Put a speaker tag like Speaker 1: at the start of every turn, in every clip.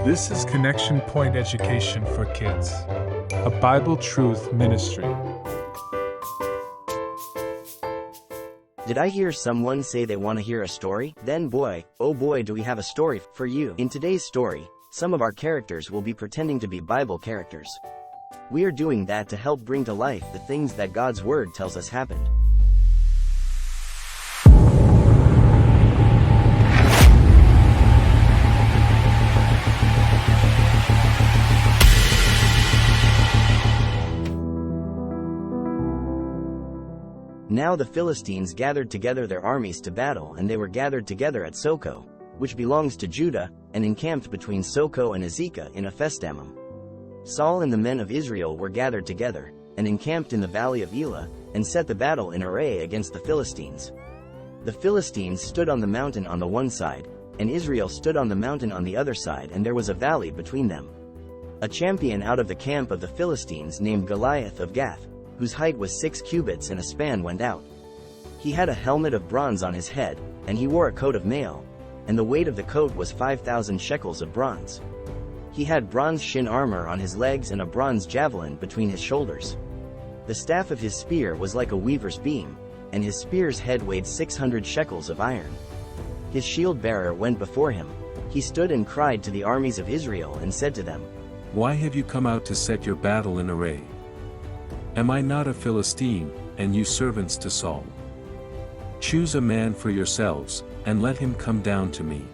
Speaker 1: This is Connection Point Education for Kids, a Bible truth ministry.
Speaker 2: Did I hear someone say they want to hear a story? Then boy, oh boy, do we have a story for you. In today's story, some of our characters will be pretending to be Bible characters. We are doing that to help bring to life the things that God's Word tells us happened. Now the Philistines gathered together their armies to battle, and they were gathered together at Soko, which belongs to Judah, and encamped between Soko and Azekah in Ephesdammim. Saul and the men of Israel were gathered together, and encamped in the valley of Elah, and set the battle in array against the Philistines. The Philistines stood on the mountain on the one side, and Israel stood on the mountain on the other side, and there was a valley between them. A champion out of the camp of the Philistines named Goliath of Gath, whose height was 6 cubits and a span, went out. He had a helmet of bronze on his head, and he wore a coat of mail, and the weight of the coat was 5,000 shekels of bronze. He had bronze shin armor on his legs and a bronze javelin between his shoulders. The staff of his spear was like a weaver's beam, and his spear's head weighed 600 shekels of iron. His shield-bearer went before him. He stood and cried to the armies of Israel and said to them,
Speaker 3: "Why have you come out to set your battle in array? Am I not a Philistine, and you servants to Saul? Choose a man for yourselves, and let him come down to me.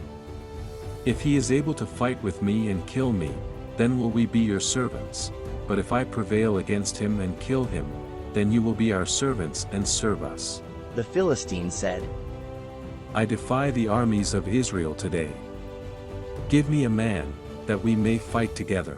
Speaker 3: If he is able to fight with me and kill me, then will we be your servants, but if I prevail against him and kill him, then you will be our servants and serve us."
Speaker 2: The Philistine said,
Speaker 3: "I defy the armies of Israel today. Give me a man, that we may fight together."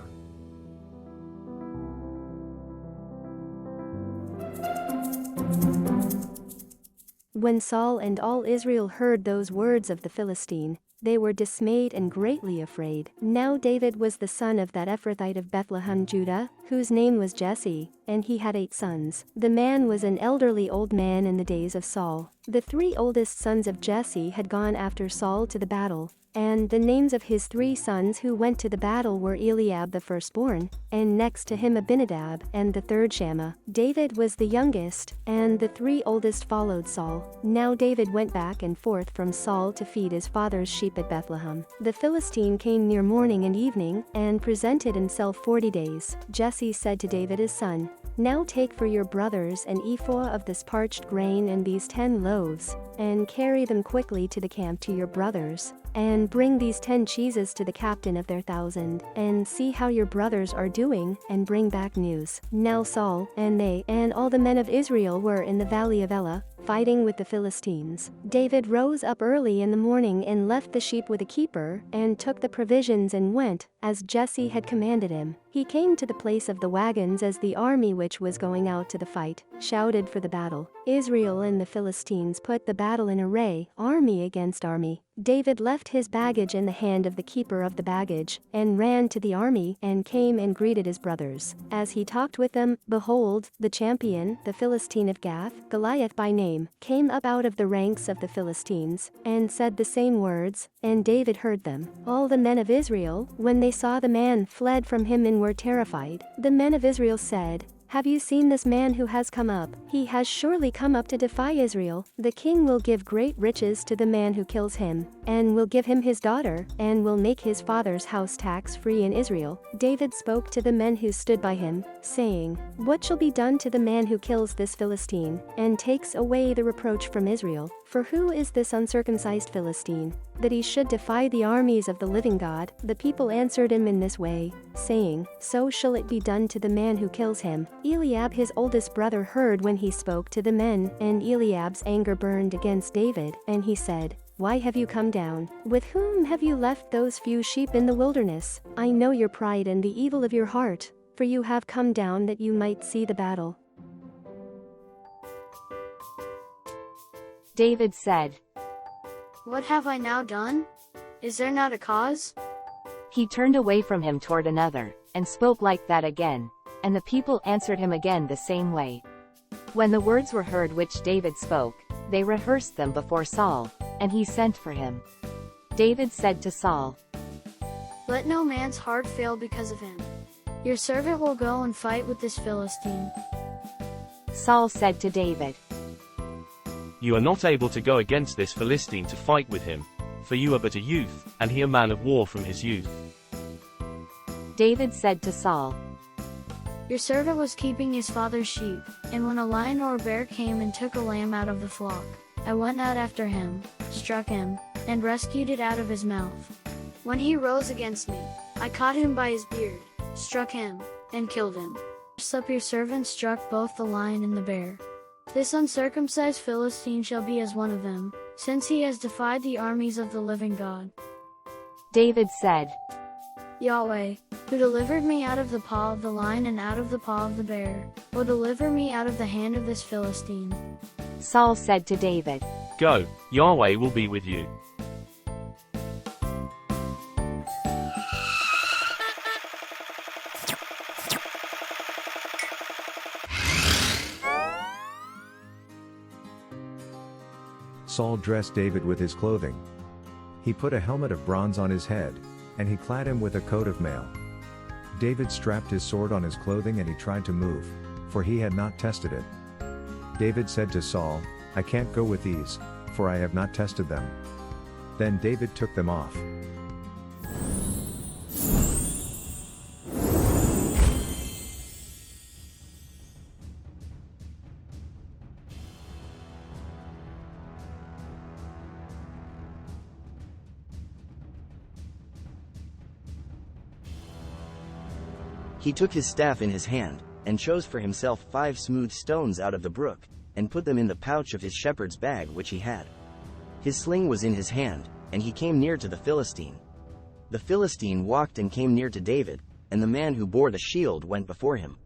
Speaker 4: When Saul and all Israel heard those words of the Philistine, they were dismayed and greatly afraid. Now David was the son of that Ephrathite of Bethlehem, Judah, whose name was Jesse, and he had 8 sons. The man was an elderly old man in the days of Saul. The 3 oldest sons of Jesse had gone after Saul to the battle, and the names of his 3 sons who went to the battle were Eliab the firstborn, and next to him Abinadab, and the third Shammah. David was the youngest, and the 3 oldest followed Saul. Now David went back and forth from Saul to feed his father's sheep at Bethlehem. The Philistine came near morning and evening, and presented himself 40 days. Jesse said to David his son, "Now take for your brothers an ephah of this parched grain and these 10 loaves, and carry them quickly to the camp to your brothers, and bring these 10 cheeses to the captain of their 1,000, and see how your brothers are doing, and bring back news." Now Saul, and they, and all the men of Israel were in the valley of Elah, fighting with the Philistines. David rose up early in the morning and left the sheep with a keeper, and took the provisions and went, as Jesse had commanded him. He came to the place of the wagons as the army which was going out to the fight shouted for the battle. Israel and the Philistines put the battle in array, army against army. David left his baggage in the hand of the keeper of the baggage, and ran to the army, and came and greeted his brothers. As he talked with them, behold, the champion, the Philistine of Gath, Goliath by name, came up out of the ranks of the Philistines, and said the same words, and David heard them. All the men of Israel, when they saw the man, fled from him and were terrified. The men of Israel said, "Have you seen this man who has come up? He has surely come up to defy Israel. The king will give great riches to the man who kills him, and will give him his daughter, and will make his father's house tax-free in Israel." David spoke to the men who stood by him, saying, "What shall be done to the man who kills this Philistine, and takes away the reproach from Israel? For who is this uncircumcised Philistine, that he should defy the armies of the living God?" The people answered him in this way, saying, "So shall it be done to the man who kills him." Eliab his oldest brother heard when he spoke to the men, and Eliab's anger burned against David, and he said, "Why have you come down? With whom have you left those few sheep in the wilderness? I know your pride and the evil of your heart, for you have come down that you might see the battle."
Speaker 5: David said,
Speaker 6: "What have I now done? Is there not a cause?"
Speaker 5: He turned away from him toward another, and spoke like that again, and the people answered him again the same way. When the words were heard which David spoke, they rehearsed them before Saul, and he sent for him. David said to Saul,
Speaker 6: Let no man's heart fail because of him. Your servant will go and fight with this Philistine.
Speaker 5: Saul said to David,
Speaker 7: You are not able to go against this Philistine to fight with him, for you are but a youth, and he a man of war from his youth.
Speaker 5: David said to Saul,
Speaker 6: Your servant was keeping his father's sheep, and when a lion or a bear came and took a lamb out of the flock, I went out after him, struck him, and rescued it out of his mouth. When he rose against me, I caught him by his beard, struck him, and killed him. So your servant struck both the lion and the bear. This uncircumcised Philistine shall be as one of them, since he has defied the armies of the living God.
Speaker 5: David said,
Speaker 6: Yahweh, who delivered me out of the paw of the lion and out of the paw of the bear, will deliver me out of the hand of this Philistine.
Speaker 5: Saul said to David,
Speaker 7: Go, Yahweh will be with you.
Speaker 8: Saul dressed David with his clothing. He put a helmet of bronze on his head, and he clad him with a coat of mail. David strapped his sword on his clothing and he tried to move, for he had not tested it. David said to Saul, I can't go with these, for I have not tested them. Then David took them off.
Speaker 2: He took his staff in his hand, and chose for himself 5 smooth stones out of the brook, and put them in the pouch of his shepherd's bag which he had. His sling was in his hand, and he came near to the Philistine. The Philistine walked and came near to David, and the man who bore the shield went before him.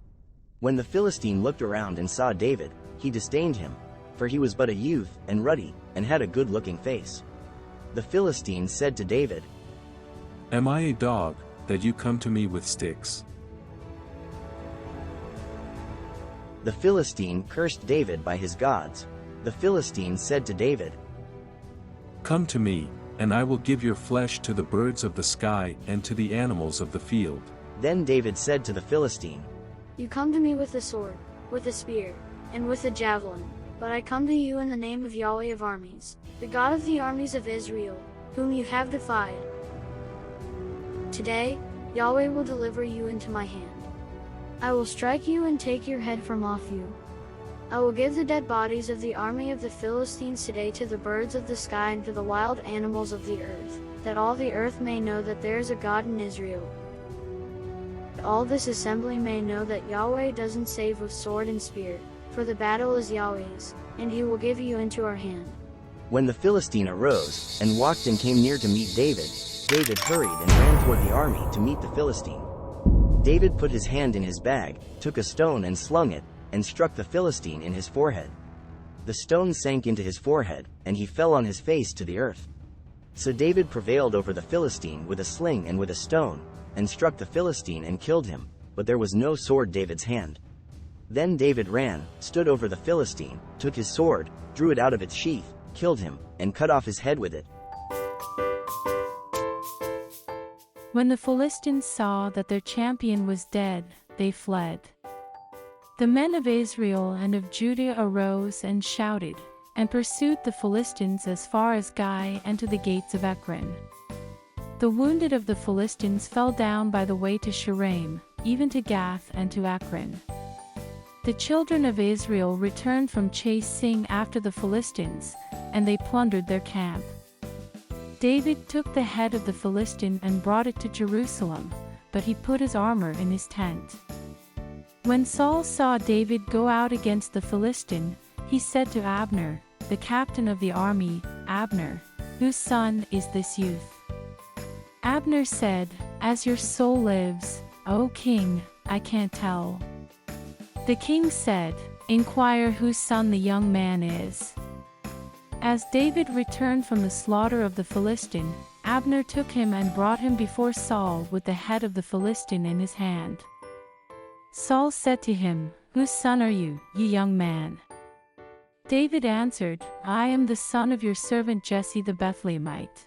Speaker 2: When the Philistine looked around and saw David, he disdained him, for he was but a youth, and ruddy, and had a good-looking face. The Philistine said to David,
Speaker 3: Am I a dog, that you come to me with sticks?
Speaker 2: The Philistine cursed David by his gods. The Philistine said to David,
Speaker 3: Come to me, and I will give your flesh to the birds of the sky and to the animals of the field.
Speaker 2: Then David said to the Philistine,
Speaker 6: You come to me with a sword, with a spear, and with a javelin, but I come to you in the name of Yahweh of armies, the God of the armies of Israel, whom you have defied. Today, Yahweh will deliver you into my hand. I will strike you and take your head from off you. I will give the dead bodies of the army of the Philistines today to the birds of the sky and to the wild animals of the earth, that all the earth may know that there is a God in Israel. All this assembly may know that Yahweh doesn't save with sword and spear, for the battle is Yahweh's, and he will give you into our hand.
Speaker 2: When the Philistine arose, and walked and came near to meet David, David hurried and ran toward the army to meet the Philistine. David put his hand in his bag, took a stone and slung it, and struck the Philistine in his forehead. The stone sank into his forehead, and he fell on his face to the earth. So David prevailed over the Philistine with a sling and with a stone, and struck the Philistine and killed him, but there was no sword in David's hand. Then David ran, stood over the Philistine, took his sword, drew it out of its sheath, killed him, and cut off his head with it.
Speaker 9: When the Philistines saw that their champion was dead, they fled. The men of Israel and of Judah arose and shouted, and pursued the Philistines as far as Gai and to the gates of Ekron. The wounded of the Philistines fell down by the way to Shaaraim, even to Gath and to Ekron. The children of Israel returned from chasing after the Philistines, and they plundered their camp. David took the head of the Philistine and brought it to Jerusalem, but he put his armor in his tent. When Saul saw David go out against the Philistine, he said to Abner, the captain of the army, Abner, whose son is this youth? Abner said, As your soul lives, O king, I can't tell. The king said, Inquire whose son the young man is. As David returned from the slaughter of the Philistine, Abner took him and brought him before Saul with the head of the Philistine in his hand. Saul said to him, Whose son are you, ye young man? David answered, I am the son of your servant Jesse the Bethlehemite.